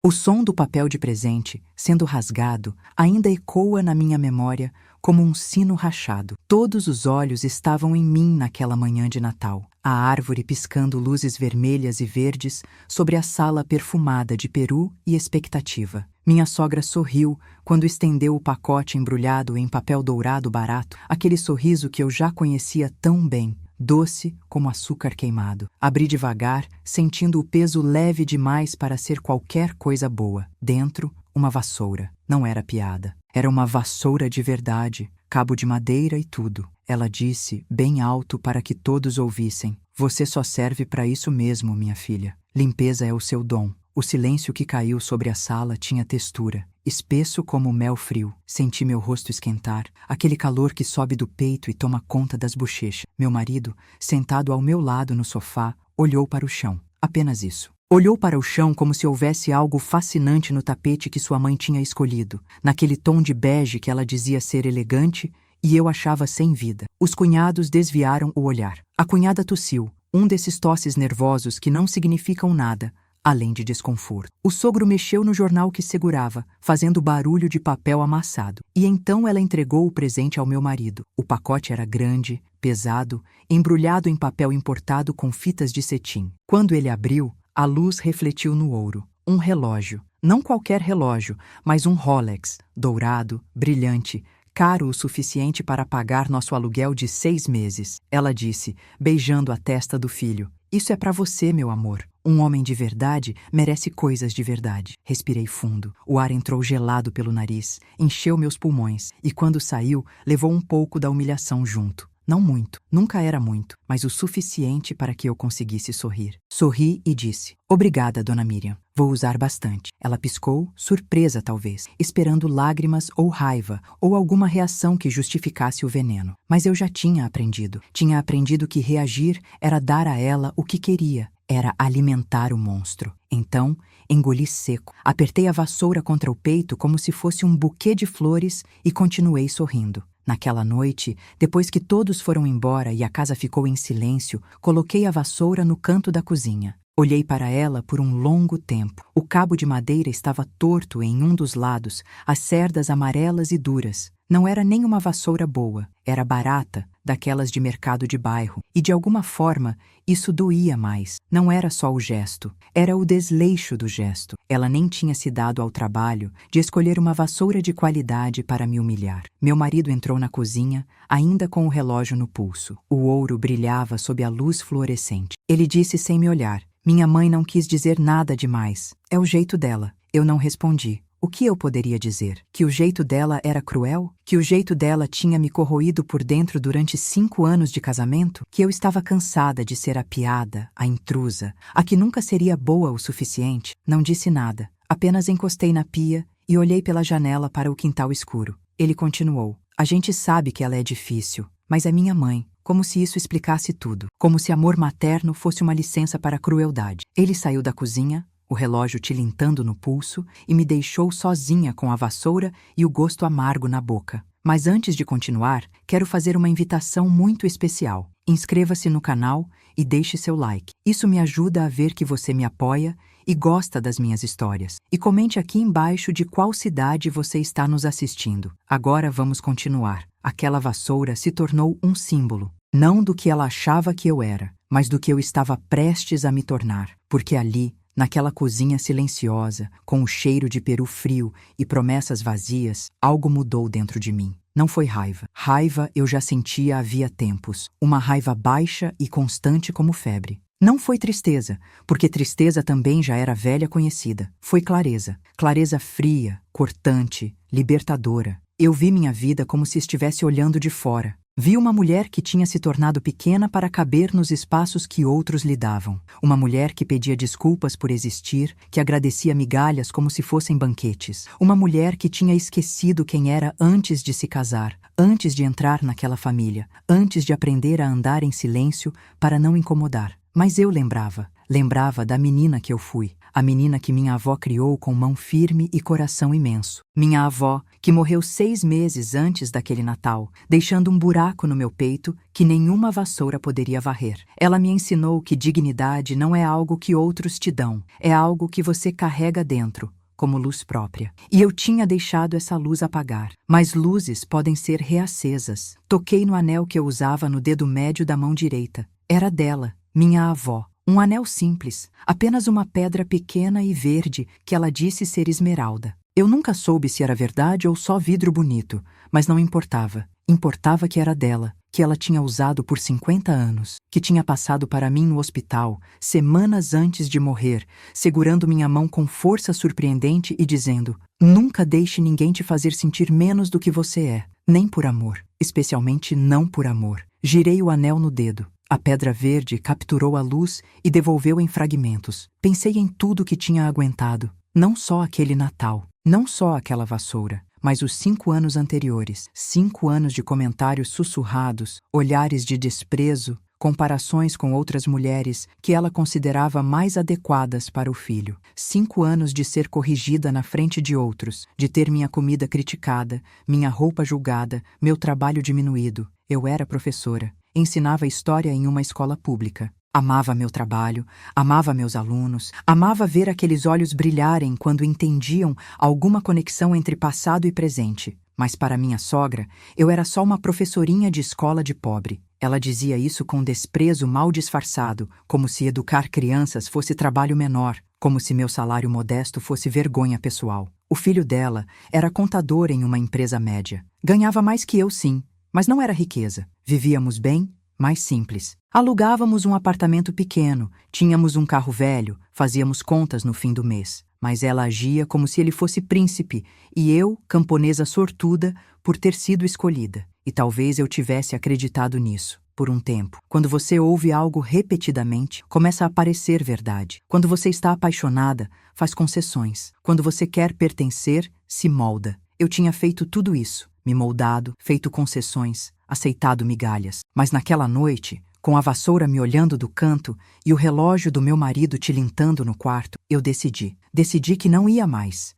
O som do papel de presente, sendo rasgado, ainda ecoa na minha memória como um sino rachado. Todos os olhos estavam em mim naquela manhã de Natal. A árvore piscando luzes vermelhas e verdes sobre a sala perfumada de peru e expectativa. Minha sogra sorriu quando estendeu o pacote embrulhado em papel dourado barato, aquele sorriso que eu já conhecia tão bem, doce como açúcar queimado. Abri devagar, sentindo o peso leve demais para ser qualquer coisa boa. Dentro, uma vassoura. Não era piada. Era uma vassoura de verdade, cabo de madeira e tudo. Ela disse, bem alto para que todos ouvissem: "Você só serve para isso mesmo, minha filha. Limpeza é o seu dom." O silêncio que caiu sobre a sala tinha textura, espesso como mel frio. Senti meu rosto esquentar, aquele calor que sobe do peito e toma conta das bochechas. Meu marido, sentado ao meu lado no sofá, olhou para o chão. Apenas isso. Olhou para o chão como se houvesse algo fascinante no tapete que sua mãe tinha escolhido, naquele tom de bege que ela dizia ser elegante e eu achava sem vida. Os cunhados desviaram o olhar. A cunhada tossiu, um desses tosses nervosos que não significam nada, além de desconforto. O sogro mexeu no jornal que segurava, fazendo barulho de papel amassado. E então ela entregou o presente ao meu marido. O pacote era grande, pesado, embrulhado em papel importado com fitas de cetim. Quando ele abriu, a luz refletiu no ouro. Um relógio. Não qualquer relógio, mas um Rolex, dourado, brilhante, caro o suficiente para pagar nosso aluguel de 6 meses. Ela disse, beijando a testa do filho: "Isso é para você, meu amor. Um homem de verdade merece coisas de verdade." Respirei fundo. O ar entrou gelado pelo nariz, encheu meus pulmões, e quando saiu, levou um pouco da humilhação junto. Não muito, nunca era muito, mas o suficiente para que eu conseguisse sorrir. Sorri e disse: "Obrigada, dona Miriam. Vou usar bastante." Ela piscou, surpresa talvez, esperando lágrimas ou raiva, ou alguma reação que justificasse o veneno. Mas eu já tinha aprendido. Tinha aprendido que reagir era dar a ela o que queria. Era alimentar o monstro. Então, engoli seco. Apertei a vassoura contra o peito como se fosse um buquê de flores e continuei sorrindo. Naquela noite, depois que todos foram embora e a casa ficou em silêncio, coloquei a vassoura no canto da cozinha. Olhei para ela por um longo tempo. O cabo de madeira estava torto em um dos lados, as cerdas amarelas e duras. Não era nem uma vassoura boa, era barata, daquelas de mercado de bairro. E de alguma forma, isso doía mais. Não era só o gesto, era o desleixo do gesto. Ela nem tinha se dado ao trabalho de escolher uma vassoura de qualidade para me humilhar. Meu marido entrou na cozinha, ainda com o relógio no pulso. O ouro brilhava sob a luz fluorescente. Ele disse sem me olhar: "Minha mãe não quis dizer nada demais. É o jeito dela." Eu não respondi. O que eu poderia dizer? Que o jeito dela era cruel? Que o jeito dela tinha me corroído por dentro durante 5 anos de casamento? Que eu estava cansada de ser a piada, a intrusa, a que nunca seria boa o suficiente? Não disse nada. Apenas encostei na pia e olhei pela janela para o quintal escuro. Ele continuou: "A gente sabe que ela é difícil, mas é minha mãe." Como se isso explicasse tudo. Como se amor materno fosse uma licença para a crueldade. Ele saiu da cozinha, o relógio tilintando no pulso, e me deixou sozinha com a vassoura e o gosto amargo na boca. Mas antes de continuar, quero fazer uma invitação muito especial. Inscreva-se no canal e deixe seu like. Isso me ajuda a ver que você me apoia e gosta das minhas histórias. E comente aqui embaixo de qual cidade você está nos assistindo. Agora vamos continuar. Aquela vassoura se tornou um símbolo, não do que ela achava que eu era, mas do que eu estava prestes a me tornar. Porque ali, naquela cozinha silenciosa, com o cheiro de peru frio e promessas vazias, algo mudou dentro de mim. Não foi raiva. Raiva eu já sentia havia tempos, uma raiva baixa e constante como febre. Não foi tristeza, porque tristeza também já era velha conhecida. Foi clareza. Clareza fria, cortante, libertadora. Eu vi minha vida como se estivesse olhando de fora. Vi uma mulher que tinha se tornado pequena para caber nos espaços que outros lhe davam. Uma mulher que pedia desculpas por existir, que agradecia migalhas como se fossem banquetes. Uma mulher que tinha esquecido quem era antes de se casar, antes de entrar naquela família, antes de aprender a andar em silêncio para não incomodar. Mas eu lembrava da menina que eu fui, a menina que minha avó criou com mão firme e coração imenso. Minha avó, que morreu 6 meses antes daquele Natal, deixando um buraco no meu peito que nenhuma vassoura poderia varrer. Ela me ensinou que dignidade não é algo que outros te dão, é algo que você carrega dentro, como luz própria. E eu tinha deixado essa luz apagar. Mas luzes podem ser reacesas. Toquei no anel que eu usava no dedo médio da mão direita. Era dela, minha avó. Um anel simples, apenas uma pedra pequena e verde que ela disse ser esmeralda. Eu nunca soube se era verdade ou só vidro bonito, mas não importava. Importava que era dela, que ela tinha usado por 50 anos, que tinha passado para mim no hospital, semanas antes de morrer, segurando minha mão com força surpreendente e dizendo: nunca deixe ninguém te fazer sentir menos do que você é, nem por amor, especialmente não por amor. Girei o anel no dedo. A pedra verde capturou a luz e devolveu em fragmentos. Pensei em tudo que tinha aguentado. Não só aquele Natal, não só aquela vassoura, mas os 5 anos anteriores. 5 anos de comentários sussurrados, olhares de desprezo, comparações com outras mulheres que ela considerava mais adequadas para o filho. 5 anos de ser corrigida na frente de outros, de ter minha comida criticada, minha roupa julgada, meu trabalho diminuído. Eu era professora. Ensinava história em uma escola pública. Amava meu trabalho, amava meus alunos, amava ver aqueles olhos brilharem quando entendiam alguma conexão entre passado e presente. Mas para minha sogra, eu era só uma professorinha de escola de pobre. Ela dizia isso com desprezo mal disfarçado, como se educar crianças fosse trabalho menor, como se meu salário modesto fosse vergonha pessoal. O filho dela era contador em uma empresa média. Ganhava mais que eu, sim, mas não era riqueza. Vivíamos bem, mais simples. Alugávamos um apartamento pequeno, tínhamos um carro velho, fazíamos contas no fim do mês. Mas ela agia como se ele fosse príncipe, e eu, camponesa sortuda, por ter sido escolhida. E talvez eu tivesse acreditado nisso, por um tempo. Quando você ouve algo repetidamente, começa a parecer verdade. Quando você está apaixonada, faz concessões. Quando você quer pertencer, se molda. Eu tinha feito tudo isso, me moldado, feito concessões, aceitado migalhas. Mas naquela noite, com a vassoura me olhando do canto e o relógio do meu marido tilintando no quarto, eu decidi. Decidi que não ia mais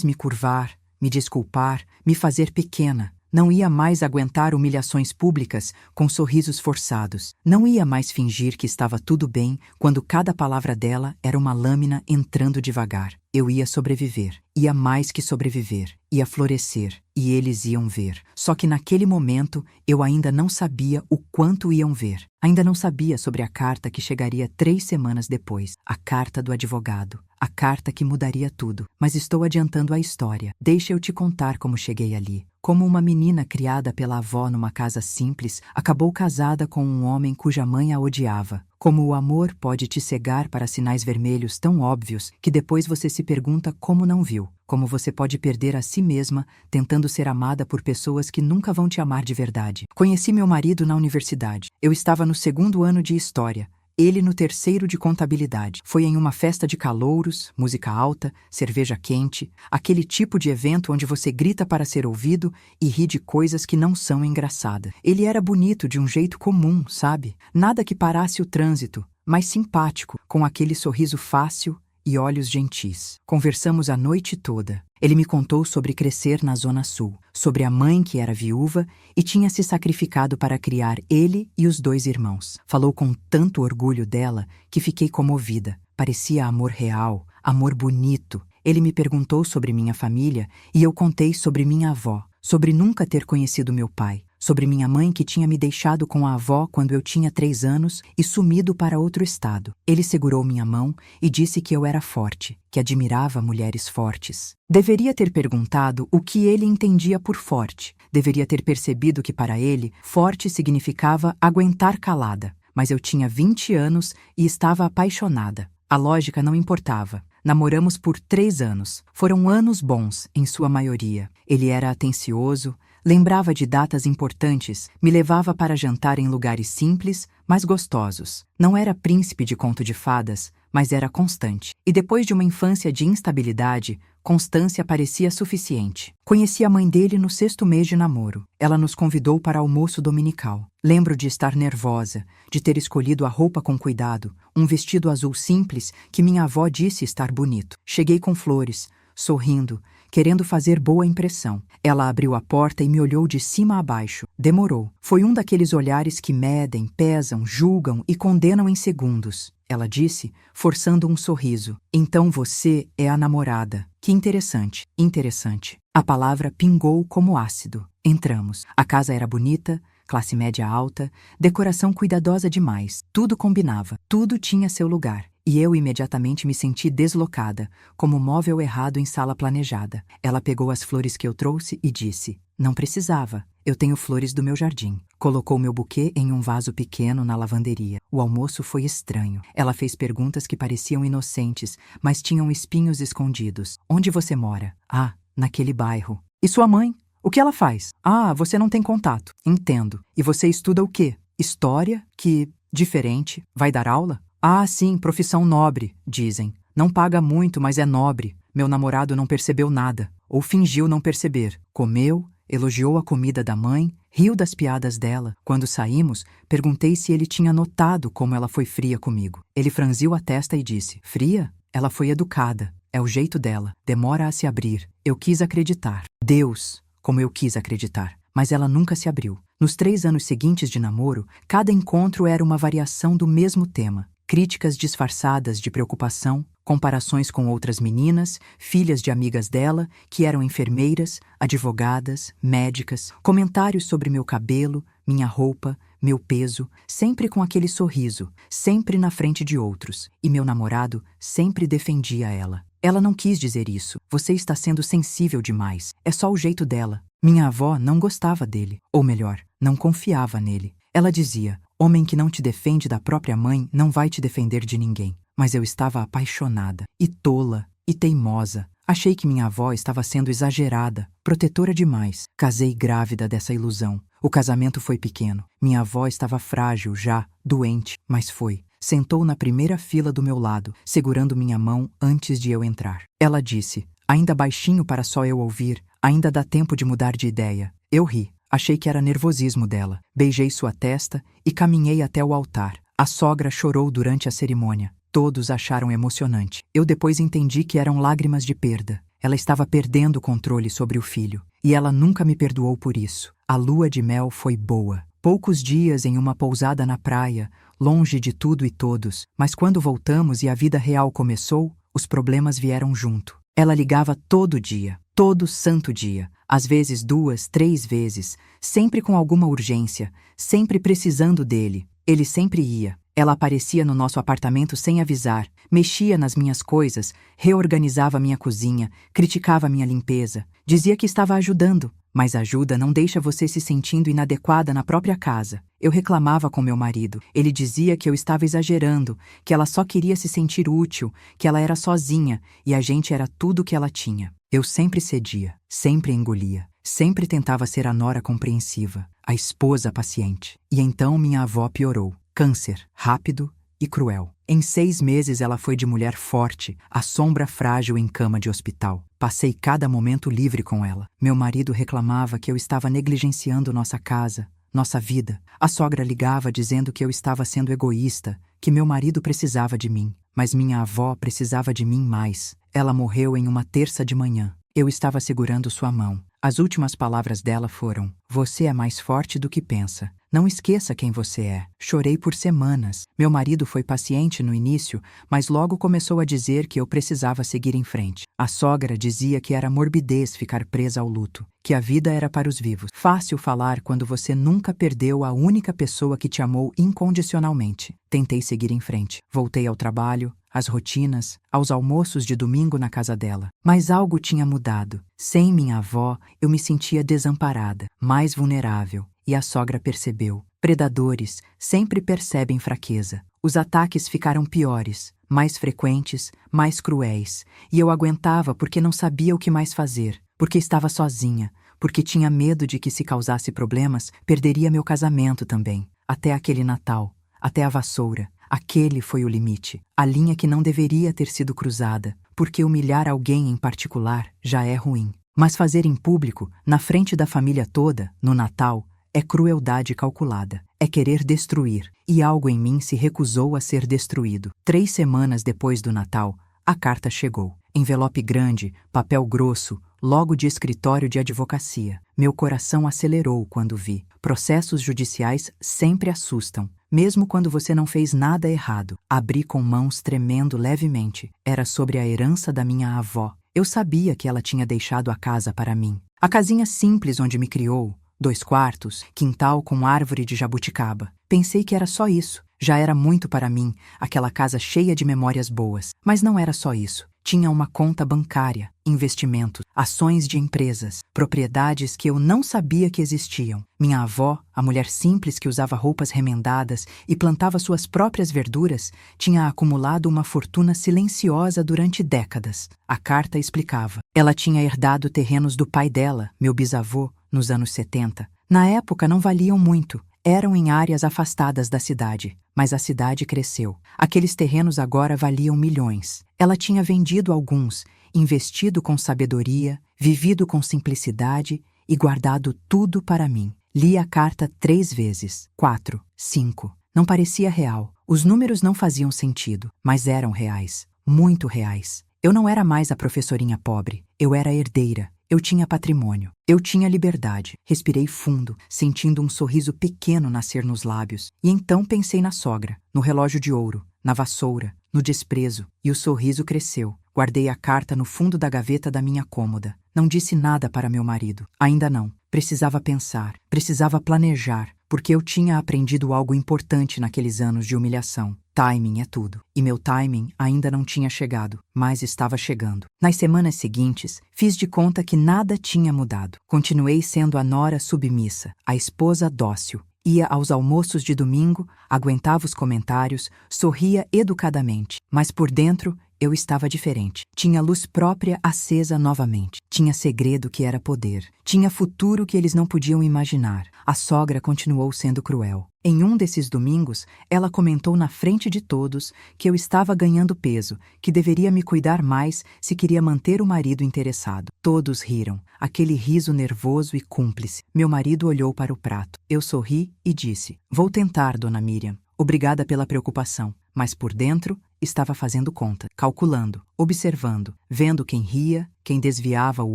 me curvar, me desculpar, me fazer pequena. Não ia mais aguentar humilhações públicas com sorrisos forçados. Não ia mais fingir que estava tudo bem quando cada palavra dela era uma lâmina entrando devagar. Eu ia sobreviver. Ia mais que sobreviver. Ia florescer. E eles iam ver. Só que naquele momento eu ainda não sabia o quanto iam ver. Ainda não sabia sobre a carta que chegaria 3 semanas depois. A carta do advogado. A carta que mudaria tudo. Mas estou adiantando a história. Deixa eu te contar como cheguei ali. Como uma menina criada pela avó numa casa simples, acabou casada com um homem cuja mãe a odiava. Como o amor pode te cegar para sinais vermelhos tão óbvios que depois você se pergunta como não viu. Como você pode perder a si mesma tentando ser amada por pessoas que nunca vão te amar de verdade. Conheci meu marido na universidade. Eu estava no 2º ano de História. Ele no 3º de Contabilidade. Foi em uma festa de calouros, música alta, cerveja quente, aquele tipo de evento onde você grita para ser ouvido e ri de coisas que não são engraçadas. Ele era bonito de um jeito comum, sabe? Nada que parasse o trânsito, mas simpático, com aquele sorriso fácil e olhos gentis. Conversamos a noite toda. Ele me contou sobre crescer na Zona Sul, sobre a mãe que era viúva e tinha se sacrificado para criar ele e os 2 irmãos. Falou com tanto orgulho dela que fiquei comovida. Parecia amor real, amor bonito. Ele me perguntou sobre minha família e eu contei sobre minha avó, sobre nunca ter conhecido meu pai, sobre minha mãe que tinha me deixado com a avó quando eu tinha 3 anos e sumido para outro estado. Ele segurou minha mão e disse que eu era forte, que admirava mulheres fortes. Deveria ter perguntado o que ele entendia por forte. Deveria ter percebido que para ele, forte significava aguentar calada. Mas eu tinha 20 anos e estava apaixonada. A lógica não importava. Namoramos por 3 anos. Foram anos bons, em sua maioria. Ele era atencioso, lembrava de datas importantes, me levava para jantar em lugares simples, mas gostosos. Não era príncipe de conto de fadas, mas era constante. E depois de uma infância de instabilidade, constância parecia suficiente. Conheci a mãe dele no 6º mês de namoro. Ela nos convidou para almoço dominical. Lembro de estar nervosa, de ter escolhido a roupa com cuidado, um vestido azul simples que minha avó disse estar bonito. Cheguei com flores, sorrindo, querendo fazer boa impressão. Ela abriu a porta e me olhou de cima a baixo. Demorou. Foi um daqueles olhares que medem, pesam, julgam e condenam em segundos. Ela disse, forçando um sorriso. Então você é a namorada. Que interessante, interessante. A palavra pingou como ácido. Entramos. A casa era bonita, classe média alta, decoração cuidadosa demais. Tudo combinava, tudo tinha seu lugar. E eu imediatamente me senti deslocada, como móvel errado em sala planejada. Ela pegou as flores que eu trouxe e disse, não precisava, eu tenho flores do meu jardim. Colocou meu buquê em um vaso pequeno na lavanderia. O almoço foi estranho. Ela fez perguntas que pareciam inocentes, mas tinham espinhos escondidos. Onde você mora? Ah, naquele bairro. E sua mãe? O que ela faz? Ah, você não tem contato. Entendo. E você estuda o quê? História? Que diferente. Vai dar aula? Ah, sim, profissão nobre, dizem. Não paga muito, mas é nobre. Meu namorado não percebeu nada, ou fingiu não perceber. Comeu, elogiou a comida da mãe, riu das piadas dela. Quando saímos, perguntei se ele tinha notado como ela foi fria comigo. Ele franziu a testa e disse, fria? Ela foi educada. É o jeito dela. Demora a se abrir. Eu quis acreditar. Deus, como eu quis acreditar. Mas ela nunca se abriu. Nos 3 anos seguintes de namoro, cada encontro era uma variação do mesmo tema. Críticas disfarçadas de preocupação, comparações com outras meninas, filhas de amigas dela, que eram enfermeiras, advogadas, médicas, comentários sobre meu cabelo, minha roupa, meu peso, sempre com aquele sorriso, sempre na frente de outros. E meu namorado sempre defendia ela. Ela não quis dizer isso. Você está sendo sensível demais. É só o jeito dela. Minha avó não gostava dele. Ou melhor, não confiava nele. Ela dizia, homem que não te defende da própria mãe não vai te defender de ninguém. Mas eu estava apaixonada, e tola, e teimosa. Achei que minha avó estava sendo exagerada, protetora demais. Casei grávida dessa ilusão. O casamento foi pequeno. Minha avó estava frágil já, doente, mas foi. Sentou na primeira fila do meu lado, segurando minha mão antes de eu entrar. Ela disse, ainda baixinho para só eu ouvir, ainda dá tempo de mudar de ideia. Eu ri. Achei que era nervosismo dela. Beijei sua testa e caminhei até o altar. A sogra chorou durante a cerimônia. Todos acharam emocionante. Eu depois entendi que eram lágrimas de perda. Ela estava perdendo o controle sobre o filho. E ela nunca me perdoou por isso. A lua de mel foi boa. Poucos dias em uma pousada na praia, longe de tudo e todos. Mas quando voltamos e a vida real começou, os problemas vieram junto. Ela ligava todo dia. Todo santo dia, às vezes 2, 3 vezes, sempre com alguma urgência, sempre precisando dele. Ele sempre ia. Ela aparecia no nosso apartamento sem avisar, mexia nas minhas coisas, reorganizava minha cozinha, criticava minha limpeza, dizia que estava ajudando, mas ajuda não deixa você se sentindo inadequada na própria casa. Eu reclamava com meu marido. Ele dizia que eu estava exagerando, que ela só queria se sentir útil, que ela era sozinha e a gente era tudo que ela tinha. Eu sempre cedia, sempre engolia, sempre tentava ser a nora compreensiva, a esposa paciente. E então minha avó piorou. Câncer, rápido e cruel. Em 6 meses ela foi de mulher forte, a sombra frágil em cama de hospital. Passei cada momento livre com ela. Meu marido reclamava que eu estava negligenciando nossa casa, nossa vida. A sogra ligava dizendo que eu estava sendo egoísta, que meu marido precisava de mim. Mas minha avó precisava de mim mais. Ela morreu em uma terça de manhã. Eu estava segurando sua mão. As últimas palavras dela foram: você é mais forte do que pensa. Não esqueça quem você é. Chorei por semanas. Meu marido foi paciente no início, mas logo começou a dizer que eu precisava seguir em frente. A sogra dizia que era morbidez ficar presa ao luto, que a vida era para os vivos. Fácil falar quando você nunca perdeu a única pessoa que te amou incondicionalmente. Tentei seguir em frente. Voltei ao trabalho, às rotinas, aos almoços de domingo na casa dela. Mas algo tinha mudado. Sem minha avó, eu me sentia desamparada, mais vulnerável. E a sogra percebeu. Predadores sempre percebem fraqueza. Os ataques ficaram piores, mais frequentes, mais cruéis. E eu aguentava porque não sabia o que mais fazer, porque estava sozinha, porque tinha medo de que se causasse problemas, perderia meu casamento também. Até aquele Natal, até a vassoura, Aquele foi o limite, a linha que não deveria ter sido cruzada, porque humilhar alguém em particular já é ruim. Mas fazer em público, na frente da família toda, no Natal, é crueldade calculada, é querer destruir, e algo em mim se recusou a ser destruído. 3 semanas depois do Natal, a carta chegou. Envelope grande, papel grosso, logo de escritório de advocacia. Meu coração acelerou quando vi. Processos judiciais sempre assustam, mesmo quando você não fez nada errado. Abri com mãos tremendo levemente. Era sobre a herança da minha avó. Eu sabia que ela tinha deixado a casa para mim. A casinha simples onde me criou, 2 quartos, quintal com árvore de jabuticaba. Pensei que era só isso. Já era muito para mim, aquela casa cheia de memórias boas. Mas não era só isso. Tinha uma conta bancária, investimentos, ações de empresas, propriedades que eu não sabia que existiam. Minha avó, a mulher simples que usava roupas remendadas e plantava suas próprias verduras, tinha acumulado uma fortuna silenciosa durante décadas. A carta explicava. Ela tinha herdado terrenos do pai dela, meu bisavô, nos anos 70. Na época não valiam muito. Eram em áreas afastadas da cidade, mas a cidade cresceu. Aqueles terrenos agora valiam milhões. Ela tinha vendido alguns, investido com sabedoria, vivido com simplicidade e guardado tudo para mim. Li a carta 3 vezes, 4, 5. Não parecia real. Os números não faziam sentido, mas eram reais, muito reais. Eu não era mais a professorinha pobre, eu era a herdeira. Eu tinha patrimônio. Eu tinha liberdade. Respirei fundo, sentindo um sorriso pequeno nascer nos lábios. E então pensei na sogra, no relógio de ouro, na vassoura, no desprezo. E o sorriso cresceu. Guardei a carta no fundo da gaveta da minha cômoda. Não disse nada para meu marido. Ainda não. Precisava pensar. Precisava planejar. Porque eu tinha aprendido algo importante naqueles anos de humilhação. Timing é tudo. E meu timing ainda não tinha chegado, mas estava chegando. Nas semanas seguintes, fiz de conta que nada tinha mudado. Continuei sendo a nora submissa, a esposa dócil. Ia aos almoços de domingo, aguentava os comentários, sorria educadamente. Mas por dentro, eu estava diferente. Tinha luz própria acesa novamente. Tinha segredo que era poder. Tinha futuro que eles não podiam imaginar. A sogra continuou sendo cruel. Em um desses domingos, ela comentou na frente de todos que eu estava ganhando peso, que deveria me cuidar mais se queria manter o marido interessado. Todos riram, aquele riso nervoso e cúmplice. Meu marido olhou para o prato. Eu sorri e disse: "Vou tentar, dona Miriam. Obrigada pela preocupação." Mas por dentro, estava fazendo conta, calculando, observando, vendo quem ria, quem desviava o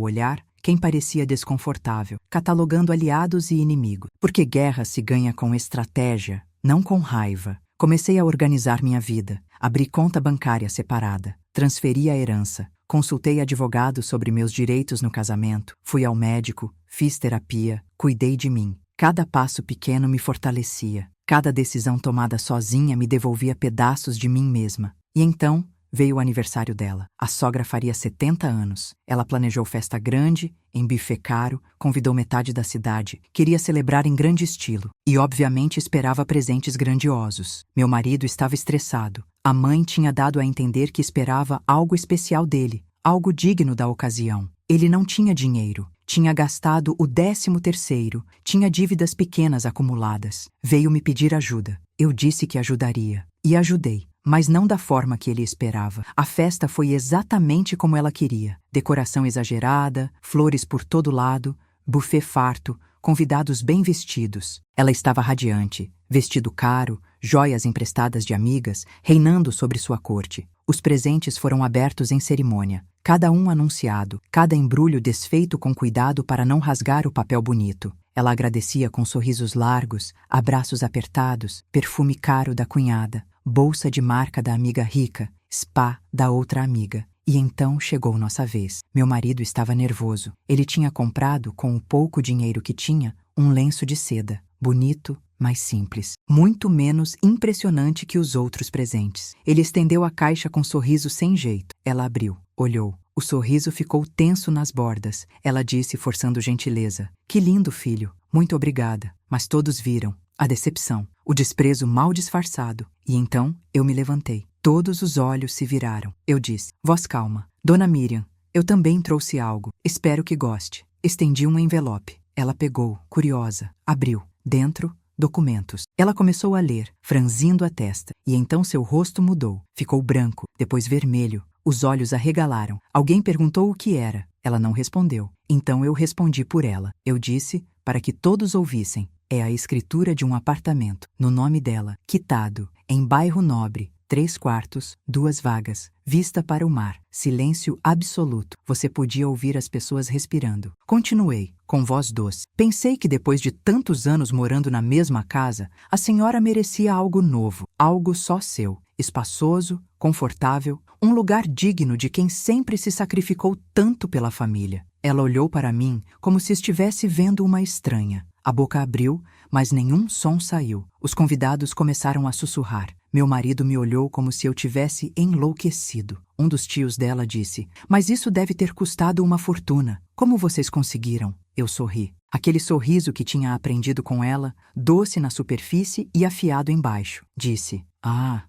olhar, quem parecia desconfortável, catalogando aliados e inimigos. Porque guerra se ganha com estratégia, não com raiva. Comecei a organizar minha vida, abri conta bancária separada, transferi a herança, consultei advogado sobre meus direitos no casamento, fui ao médico, fiz terapia, cuidei de mim. Cada passo pequeno me fortalecia. Cada decisão tomada sozinha me devolvia pedaços de mim mesma. E então veio o aniversário dela. A sogra faria 70 anos. Ela planejou festa grande, em buffet caro, convidou metade da cidade. Queria celebrar em grande estilo. E obviamente esperava presentes grandiosos. Meu marido estava estressado. A mãe tinha dado a entender que esperava algo especial dele, algo digno da ocasião. Ele não tinha dinheiro. Tinha gastado o 13º, tinha dívidas pequenas acumuladas. Veio me pedir ajuda. Eu disse que ajudaria. E ajudei, mas não da forma que ele esperava. A festa foi exatamente como ela queria. Decoração exagerada, flores por todo lado, buffet farto, convidados bem vestidos. Ela estava radiante, vestido caro, joias emprestadas de amigas, reinando sobre sua corte. Os presentes foram abertos em cerimônia. Cada um anunciado, cada embrulho desfeito com cuidado para não rasgar o papel bonito. Ela agradecia com sorrisos largos, abraços apertados, perfume caro da cunhada, bolsa de marca da amiga rica, spa da outra amiga. E então chegou nossa vez. Meu marido estava nervoso. Ele tinha comprado, com o pouco dinheiro que tinha, um lenço de seda, bonito, mas simples, muito menos impressionante que os outros presentes. Ele estendeu a caixa com sorriso sem jeito. Ela abriu, olhou. O sorriso ficou tenso nas bordas. Ela disse, forçando gentileza: "Que lindo, filho. Muito obrigada." Mas todos viram a decepção, o desprezo mal disfarçado. E então eu me levantei. Todos os olhos se viraram. Eu disse: "Voz calma. Dona Miriam, eu também trouxe algo. Espero que goste." Estendi um envelope. Ela pegou, curiosa, abriu. Dentro, Documentos. Ela começou a ler, franzindo a testa, e então seu rosto mudou. Ficou branco, depois vermelho. Os olhos arregalaram. Alguém perguntou o que era. Ela não respondeu. Então eu respondi por ela. Eu disse, para que todos ouvissem. É a escritura de um apartamento, no nome dela, quitado, em bairro nobre, 3 quartos, 2 vagas, vista para o mar, silêncio absoluto. Você podia ouvir as pessoas respirando. Continuei, com voz doce. Pensei que depois de tantos anos morando na mesma casa, a senhora merecia algo novo, algo só seu, espaçoso, confortável, um lugar digno de quem sempre se sacrificou tanto pela família. Ela olhou para mim como se estivesse vendo uma estranha. A boca abriu, mas nenhum som saiu. Os convidados começaram a sussurrar. Meu marido me olhou como se eu tivesse enlouquecido. Um dos tios dela disse, mas isso deve ter custado uma fortuna. Como vocês conseguiram? Eu sorri. Aquele sorriso que tinha aprendido com ela, doce na superfície e afiado embaixo. Disse,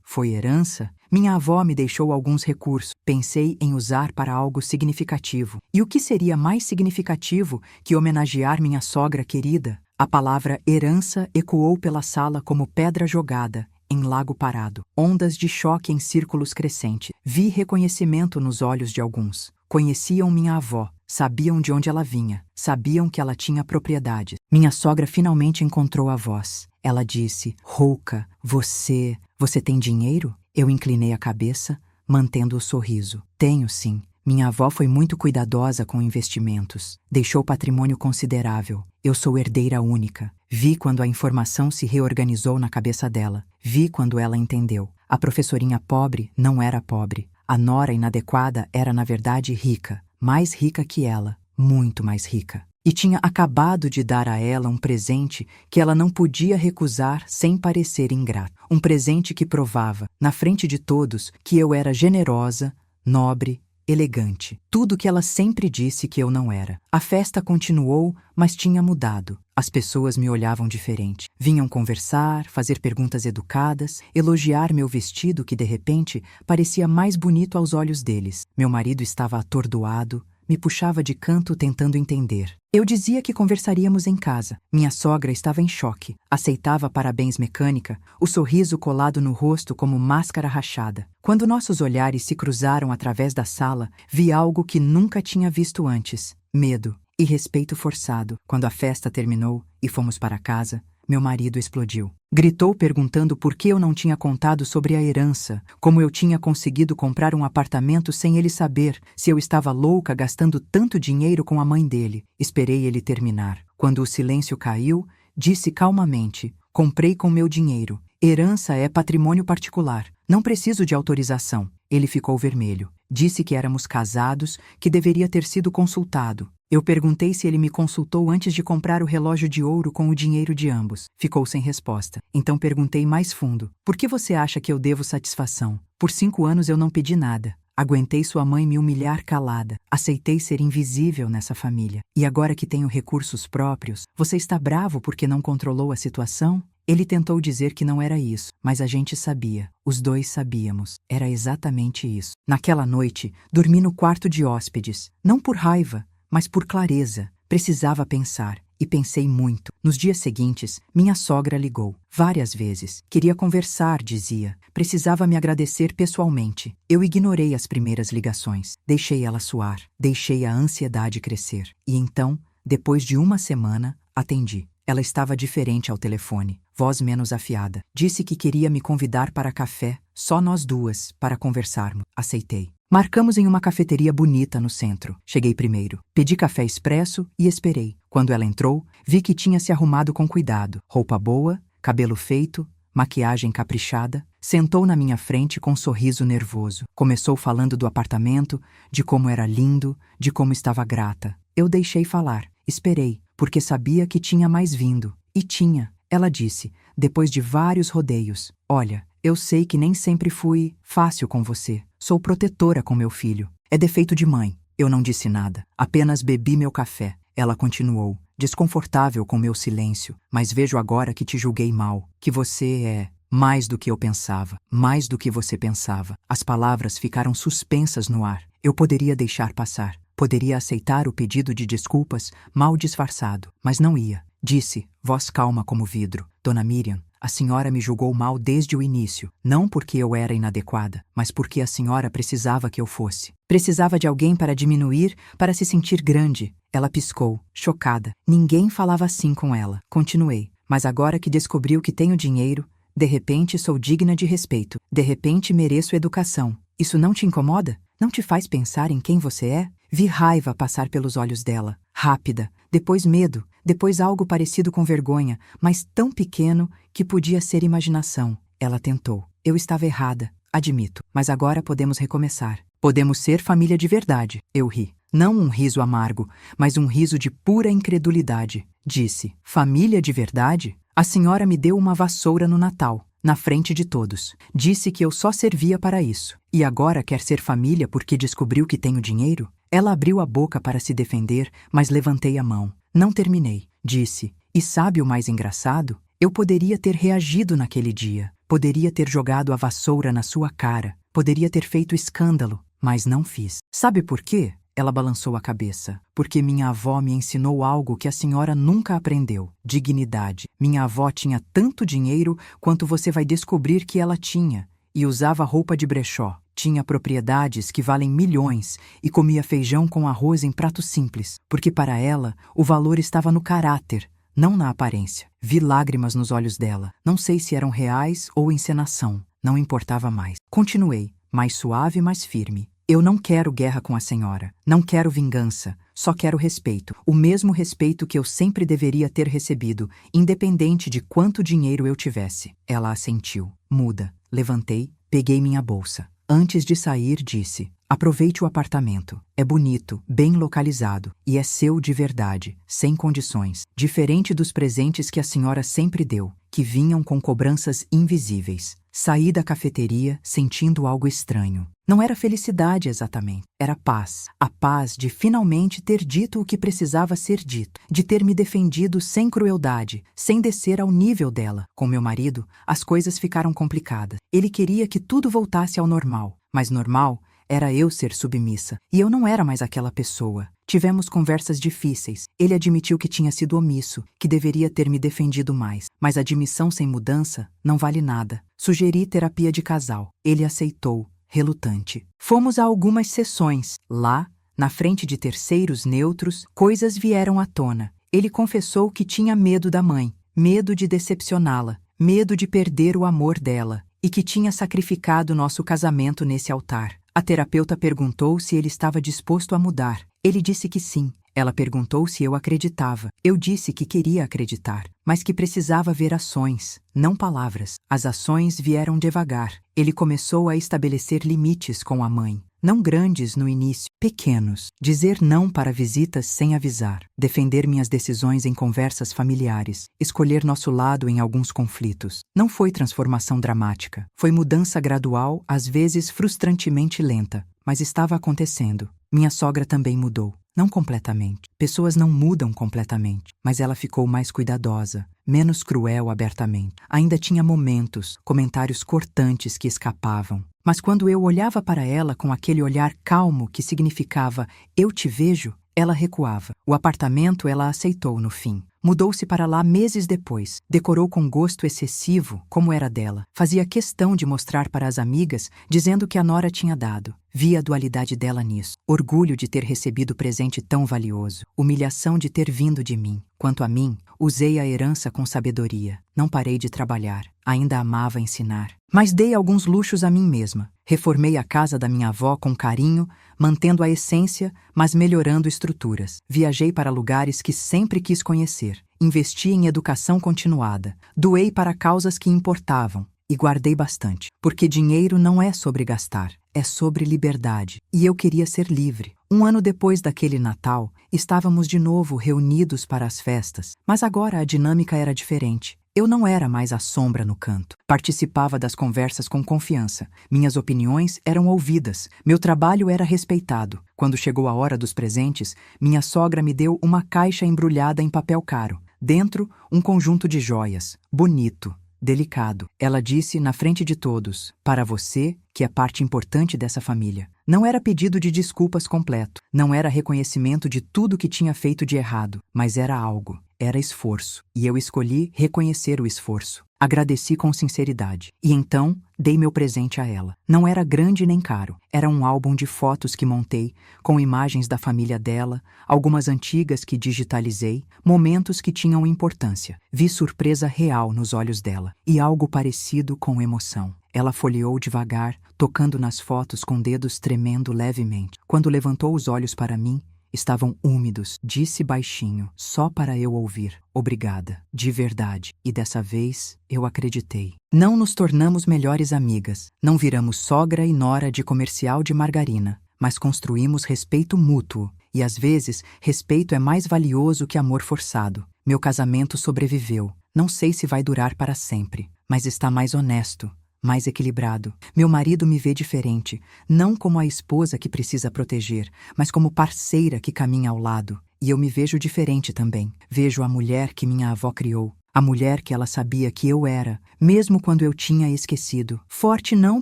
foi herança? Minha avó me deixou alguns recursos. Pensei em usar para algo significativo. E o que seria mais significativo que homenagear minha sogra querida? A palavra herança ecoou pela sala como pedra jogada em lago parado. Ondas de choque em círculos crescentes. Vi reconhecimento nos olhos de alguns. Conheciam minha avó, sabiam de onde ela vinha, sabiam que ela tinha propriedades. Minha sogra finalmente encontrou a voz. Ela disse, rouca, você tem dinheiro? Eu inclinei a cabeça, mantendo o sorriso. Tenho sim. Minha avó foi muito cuidadosa com investimentos. Deixou patrimônio considerável. Eu sou herdeira única. Vi quando a informação se reorganizou na cabeça dela. Vi quando ela entendeu. A professorinha pobre não era pobre. A nora inadequada era, na verdade, rica. Mais rica que ela. Muito mais rica. E tinha acabado de dar a ela um presente que ela não podia recusar sem parecer ingrata. Um presente que provava, na frente de todos, que eu era generosa, nobre, elegante. Tudo que ela sempre disse que eu não era. A festa continuou, mas tinha mudado. As pessoas me olhavam diferente. Vinham conversar, fazer perguntas educadas, elogiar meu vestido que, de repente, parecia mais bonito aos olhos deles. Meu marido estava atordoado, me puxava de canto tentando entender. Eu dizia que conversaríamos em casa. Minha sogra estava em choque. Aceitava parabéns mecânica, o sorriso colado no rosto como máscara rachada. Quando nossos olhares se cruzaram através da sala, vi algo que nunca tinha visto antes. Medo e respeito forçado. Quando a festa terminou e fomos para casa, meu marido explodiu. Gritou perguntando por que eu não tinha contado sobre a herança, como eu tinha conseguido comprar um apartamento sem ele saber, se eu estava louca gastando tanto dinheiro com a mãe dele. Esperei ele terminar. Quando o silêncio caiu, disse calmamente, comprei com meu dinheiro. Herança é patrimônio particular. Não preciso de autorização. Ele ficou vermelho. Disse que éramos casados, que deveria ter sido consultado. Eu perguntei se ele me consultou antes de comprar o relógio de ouro com o dinheiro de ambos. Ficou sem resposta. Então perguntei mais fundo. Por que você acha que eu devo satisfação? Por 5 anos eu não pedi nada. Aguentei sua mãe me humilhar calada. Aceitei ser invisível nessa família. E agora que tenho recursos próprios, você está bravo porque não controlou a situação? Ele tentou dizer que não era isso, mas a gente sabia. Os dois sabíamos. Era exatamente isso. Naquela noite, dormi no quarto de hóspedes. Não por raiva, mas por clareza. Precisava pensar. E pensei muito. Nos dias seguintes, minha sogra ligou. Várias vezes. Queria conversar, dizia. Precisava me agradecer pessoalmente. Eu ignorei as primeiras ligações. Deixei ela suar. Deixei a ansiedade crescer. E então, depois de uma semana, atendi. Ela estava diferente ao telefone, voz menos afiada. Disse que queria me convidar para café, só nós duas, para conversarmos. Aceitei. Marcamos em uma cafeteria bonita no centro. Cheguei primeiro. Pedi café expresso e esperei. Quando ela entrou, vi que tinha se arrumado com cuidado. Roupa boa, cabelo feito, maquiagem caprichada. Sentou na minha frente com um sorriso nervoso. Começou falando do apartamento, de como era lindo, de como estava grata. Eu deixei falar. Esperei, porque sabia que tinha mais vindo. E tinha. Ela disse, depois de vários rodeios. Olha, eu sei que nem sempre fui fácil com você. Sou protetora com meu filho. É defeito de mãe. Eu não disse nada. Apenas bebi meu café. Ela continuou, desconfortável com meu silêncio. Mas vejo agora que te julguei mal. Que você é mais do que eu pensava. Mais do que você pensava. As palavras ficaram suspensas no ar. Eu poderia deixar passar. Poderia aceitar o pedido de desculpas mal disfarçado. Mas não ia. disse, voz calma como vidro. Dona Miriam, a senhora me julgou mal desde o início, não porque eu era inadequada, mas porque a senhora precisava que eu fosse. Precisava de alguém para diminuir, para se sentir grande. Ela piscou, chocada. Ninguém falava assim com ela. Continuei, mas agora que descobriu que tenho dinheiro, de repente sou digna de respeito. De repente mereço educação. Isso não te incomoda? Não te faz pensar em quem você é? Vi raiva passar pelos olhos dela, rápida, depois medo, depois algo parecido com vergonha, mas tão pequeno que podia ser imaginação. Ela tentou. Eu estava errada, admito, mas agora podemos recomeçar. Podemos ser família de verdade. Eu ri. Não um riso amargo, mas um riso de pura incredulidade. Disse, família de verdade? A senhora me deu uma vassoura no Natal, na frente de todos. Disse que eu só servia para isso. E agora quer ser família porque descobriu que tenho dinheiro? Ela abriu a boca para se defender, mas levantei a mão. Não terminei. Disse, e sabe o mais engraçado? Eu poderia ter reagido naquele dia. Poderia ter jogado a vassoura na sua cara. Poderia ter feito escândalo, mas não fiz. Sabe por quê? Ela balançou a cabeça. Porque minha avó me ensinou algo que a senhora nunca aprendeu. Dignidade. Minha avó tinha tanto dinheiro quanto você vai descobrir que ela tinha. E usava roupa de brechó. Tinha propriedades que valem milhões e comia feijão com arroz em prato simples. Porque para ela, o valor estava no caráter, não na aparência. Vi lágrimas nos olhos dela. Não sei se eram reais ou encenação. Não importava mais. Continuei, mais suave e mais firme. Eu não quero guerra com a senhora. Não quero vingança. Só quero respeito. O mesmo respeito que eu sempre deveria ter recebido, independente de quanto dinheiro eu tivesse. Ela assentiu. Muda. Levantei, peguei minha bolsa. Antes de sair, disse, aproveite o apartamento. É bonito, bem localizado, e é seu de verdade, sem condições. Diferente dos presentes que a senhora sempre deu, que vinham com cobranças invisíveis. Saí da cafeteria sentindo algo estranho. Não era felicidade exatamente, era paz. A paz de finalmente ter dito o que precisava ser dito, de ter me defendido sem crueldade, sem descer ao nível dela. Com meu marido, as coisas ficaram complicadas. Ele queria que tudo voltasse ao normal, mas normal era eu ser submissa, e eu não era mais aquela pessoa. Tivemos conversas difíceis. Ele admitiu que tinha sido omisso, que deveria ter me defendido mais. Mas admissão sem mudança não vale nada. Sugeri terapia de casal. Ele aceitou, relutante. Fomos a algumas sessões. Lá, na frente de terceiros neutros, coisas vieram à tona. Ele confessou que tinha medo da mãe, medo de decepcioná-la, medo de perder o amor dela, e que tinha sacrificado nosso casamento nesse altar. A terapeuta perguntou se ele estava disposto a mudar. Ele disse que sim. Ela perguntou se eu acreditava. Eu disse que queria acreditar, mas que precisava ver ações, não palavras. As ações vieram devagar. Ele começou a estabelecer limites com a mãe. Não grandes no início, pequenos. Dizer não para visitas sem avisar. Defender minhas decisões em conversas familiares. Escolher nosso lado em alguns conflitos. Não foi transformação dramática. Foi mudança gradual, às vezes frustrantemente lenta. Mas estava acontecendo. Minha sogra também mudou. Não completamente. Pessoas não mudam completamente. Mas ela ficou mais cuidadosa, menos cruel abertamente. Ainda tinha momentos, comentários cortantes que escapavam. Mas quando eu olhava para ela com aquele olhar calmo que significava eu te vejo, ela recuava. O apartamento ela aceitou no fim. Mudou-se para lá meses depois. Decorou com gosto excessivo, como era dela. Fazia questão de mostrar para as amigas, dizendo que a nora tinha dado. Via a dualidade dela nisso. Orgulho de ter recebido presente tão valioso. Humilhação de ter vindo de mim. Quanto a mim, usei a herança com sabedoria. Não parei de trabalhar. Ainda amava ensinar. Mas dei alguns luxos a mim mesma. Reformei a casa da minha avó com carinho, mantendo a essência, mas melhorando estruturas. Viajei para lugares que sempre quis conhecer. Investi em educação continuada. Doei para causas que importavam. E guardei bastante. Porque dinheiro não é sobre gastar, é sobre liberdade. E eu queria ser livre. Um ano depois daquele Natal, estávamos de novo reunidos para as festas. Mas agora a dinâmica era diferente. Eu não era mais a sombra no canto. Participava das conversas com confiança. Minhas opiniões eram ouvidas. Meu trabalho era respeitado. Quando chegou a hora dos presentes, minha sogra me deu uma caixa embrulhada em papel caro. Dentro, um conjunto de joias. Bonito. Delicado. Ela disse na frente de todos, para você, que é parte importante dessa família. Não era pedido de desculpas completo. Não era reconhecimento de tudo que tinha feito de errado. Mas era algo. era esforço, e eu escolhi reconhecer o esforço. Agradeci com sinceridade. E então, dei meu presente a ela. Não era grande nem caro. Era um álbum de fotos que montei, com imagens da família dela, algumas antigas que digitalizei, momentos que tinham importância. Vi surpresa real nos olhos dela, e algo parecido com emoção. Ela folheou devagar, tocando nas fotos com dedos tremendo levemente. Quando levantou os olhos para mim, estavam úmidos. Disse baixinho, só para eu ouvir. Obrigada, de verdade. E dessa vez, eu acreditei. Não nos tornamos melhores amigas. Não viramos sogra e nora de comercial de margarina. Mas construímos respeito mútuo. E às vezes, respeito é mais valioso que amor forçado. Meu casamento sobreviveu. Não sei se vai durar para sempre, mas está mais honesto, mais equilibrado. Meu marido me vê diferente, não como a esposa que precisa proteger, mas como parceira que caminha ao lado. E eu me vejo diferente também. Vejo a mulher que minha avó criou, a mulher que ela sabia que eu era, mesmo quando eu tinha esquecido. Forte não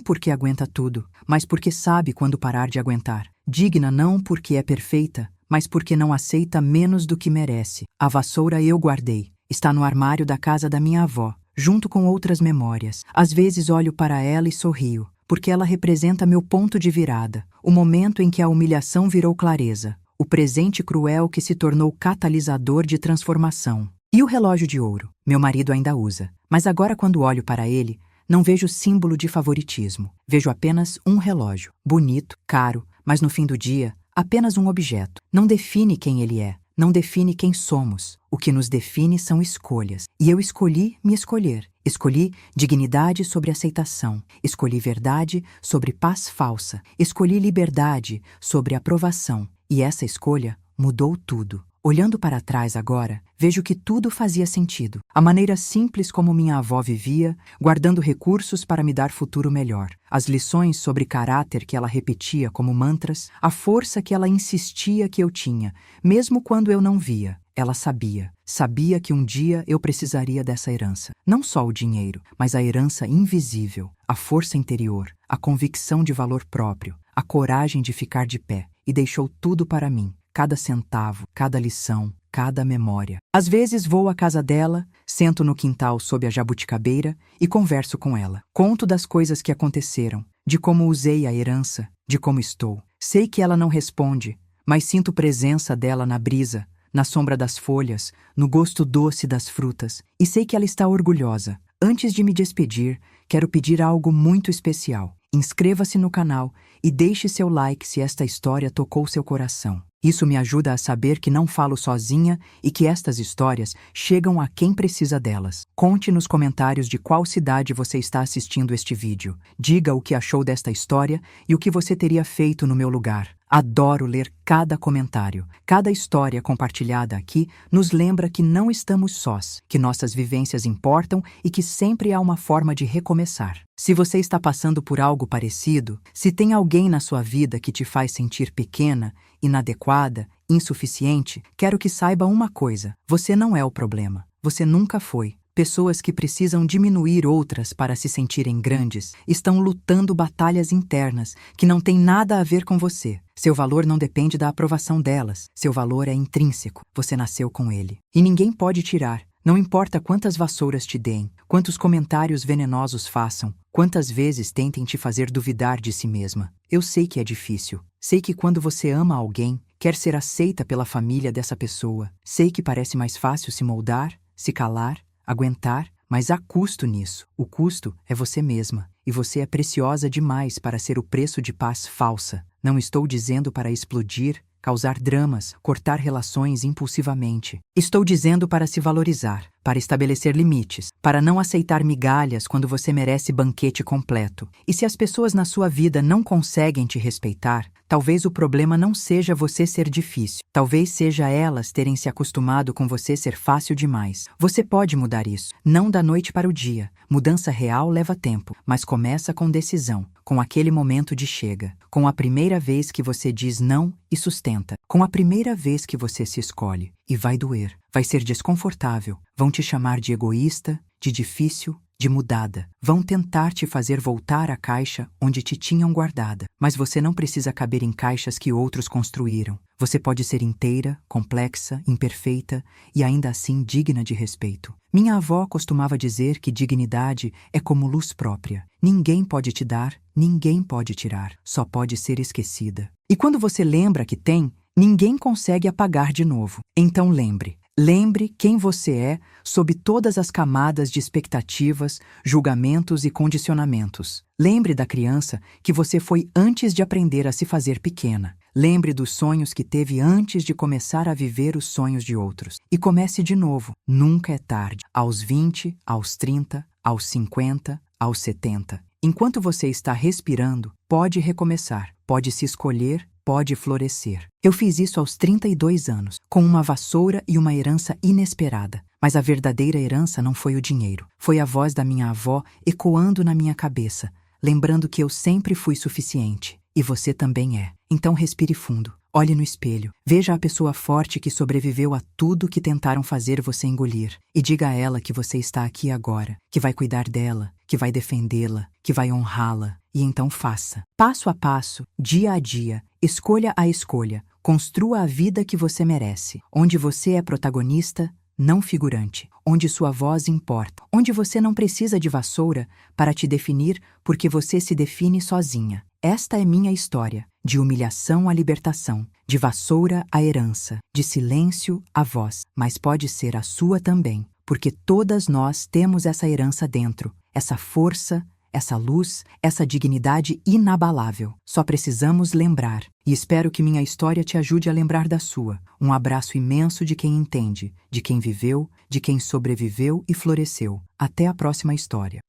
porque aguenta tudo, mas porque sabe quando parar de aguentar. Digna não porque é perfeita, mas porque não aceita menos do que merece. A vassoura eu guardei. Está no armário da casa da minha avó, junto com outras memórias. Às vezes olho para ela e sorrio, porque ela representa meu ponto de virada, o momento em que a humilhação virou clareza, o presente cruel que se tornou catalisador de transformação. E o relógio de ouro? Meu marido ainda usa, mas agora quando olho para ele, não vejo símbolo de favoritismo. Vejo apenas um relógio, bonito, caro, mas no fim do dia, apenas um objeto. Não define quem ele é. Não define quem somos. O que nos define são escolhas. E eu escolhi me escolher. Escolhi dignidade sobre aceitação. Escolhi verdade sobre paz falsa. Escolhi liberdade sobre aprovação. E essa escolha mudou tudo. Olhando para trás agora, vejo que tudo fazia sentido. A maneira simples como minha avó vivia, guardando recursos para me dar futuro melhor. As lições sobre caráter que ela repetia como mantras, a força que ela insistia que eu tinha, mesmo quando eu não via. Ela sabia. Sabia que um dia eu precisaria dessa herança. Não só o dinheiro, mas a herança invisível, a força interior, a convicção de valor próprio, a coragem de ficar de pé. E deixou tudo para mim. Cada centavo, cada lição, cada memória. Às vezes vou à casa dela, sento no quintal sob a jabuticabeira e converso com ela. Conto das coisas que aconteceram, de como usei a herança, de como estou. Sei que ela não responde, mas sinto presença dela na brisa, na sombra das folhas, no gosto doce das frutas. E sei que ela está orgulhosa. Antes de me despedir, quero pedir algo muito especial. Inscreva-se no canal e deixe seu like se esta história tocou seu coração. Isso me ajuda a saber que não falo sozinha e que estas histórias chegam a quem precisa delas. Conte nos comentários de qual cidade você está assistindo este vídeo. Diga o que achou desta história e o que você teria feito no meu lugar. Adoro ler cada comentário. Cada história compartilhada aqui nos lembra que não estamos sós, que nossas vivências importam e que sempre há uma forma de recomeçar. Se você está passando por algo parecido, se tem alguém na sua vida que te faz sentir pequena, inadequada, insuficiente, quero que saiba uma coisa: você não é o problema. Você nunca foi. Pessoas que precisam diminuir outras para se sentirem grandes estão lutando batalhas internas que não têm nada a ver com você. Seu valor não depende da aprovação delas. Seu valor é intrínseco. Você nasceu com ele. E ninguém pode tirar. Não importa quantas vassouras te deem, quantos comentários venenosos façam, quantas vezes tentem te fazer duvidar de si mesma. Eu sei que é difícil. Sei que quando você ama alguém, quer ser aceita pela família dessa pessoa. Sei que parece mais fácil se moldar, se calar, aguentar, mas há custo nisso. O custo é você mesma, e você é preciosa demais para ser o preço de paz falsa. Não estou dizendo para explodir, causar dramas, cortar relações impulsivamente. Estou dizendo para se valorizar, para estabelecer limites, para não aceitar migalhas quando você merece banquete completo. E se as pessoas na sua vida não conseguem te respeitar, talvez o problema não seja você ser difícil. Talvez seja elas terem se acostumado com você ser fácil demais. Você pode mudar isso, não da noite para o dia. Mudança real leva tempo, mas começa com decisão, com aquele momento de chega, com a primeira vez que você diz não e sustenta, com a primeira vez que você se escolhe. E vai doer, vai ser desconfortável, vão te chamar de egoísta, de difícil, de mudada. Vão tentar te fazer voltar à caixa onde te tinham guardada. Mas você não precisa caber em caixas que outros construíram. Você pode ser inteira, complexa, imperfeita e ainda assim digna de respeito. Minha avó costumava dizer que dignidade é como luz própria. Ninguém pode te dar, ninguém pode tirar, só pode ser esquecida. E quando você lembra que tem, ninguém consegue apagar de novo. Então lembre quem você é sob todas as camadas de expectativas, julgamentos e condicionamentos. Lembre da criança que você foi antes de aprender a se fazer pequena. Lembre dos sonhos que teve antes de começar a viver os sonhos de outros. E comece de novo. Nunca é tarde. Aos 20, aos 30, aos 50, aos 70. Enquanto você está respirando, pode recomeçar, pode se escolher, pode florescer. Eu fiz isso aos 32 anos, com uma vassoura e uma herança inesperada. Mas a verdadeira herança não foi o dinheiro. Foi a voz da minha avó ecoando na minha cabeça, lembrando que eu sempre fui suficiente. E você também é. Então respire fundo. Olhe no espelho. Veja a pessoa forte que sobreviveu a tudo que tentaram fazer você engolir. E diga a ela que você está aqui agora, que vai cuidar dela, que vai defendê-la, que vai honrá-la. E então faça. Passo a passo, dia a dia, escolha a escolha. Construa a vida que você merece. Onde você é protagonista, não figurante. Onde sua voz importa. Onde você não precisa de vassoura para te definir porque você se define sozinha. Esta é minha história, de humilhação à libertação, de vassoura à herança, de silêncio à voz, mas pode ser a sua também, porque todas nós temos essa herança dentro, essa força, essa luz, essa dignidade inabalável. Só precisamos lembrar, e espero que minha história te ajude a lembrar da sua. Um abraço imenso de quem entende, de quem viveu, de quem sobreviveu e floresceu. Até a próxima história.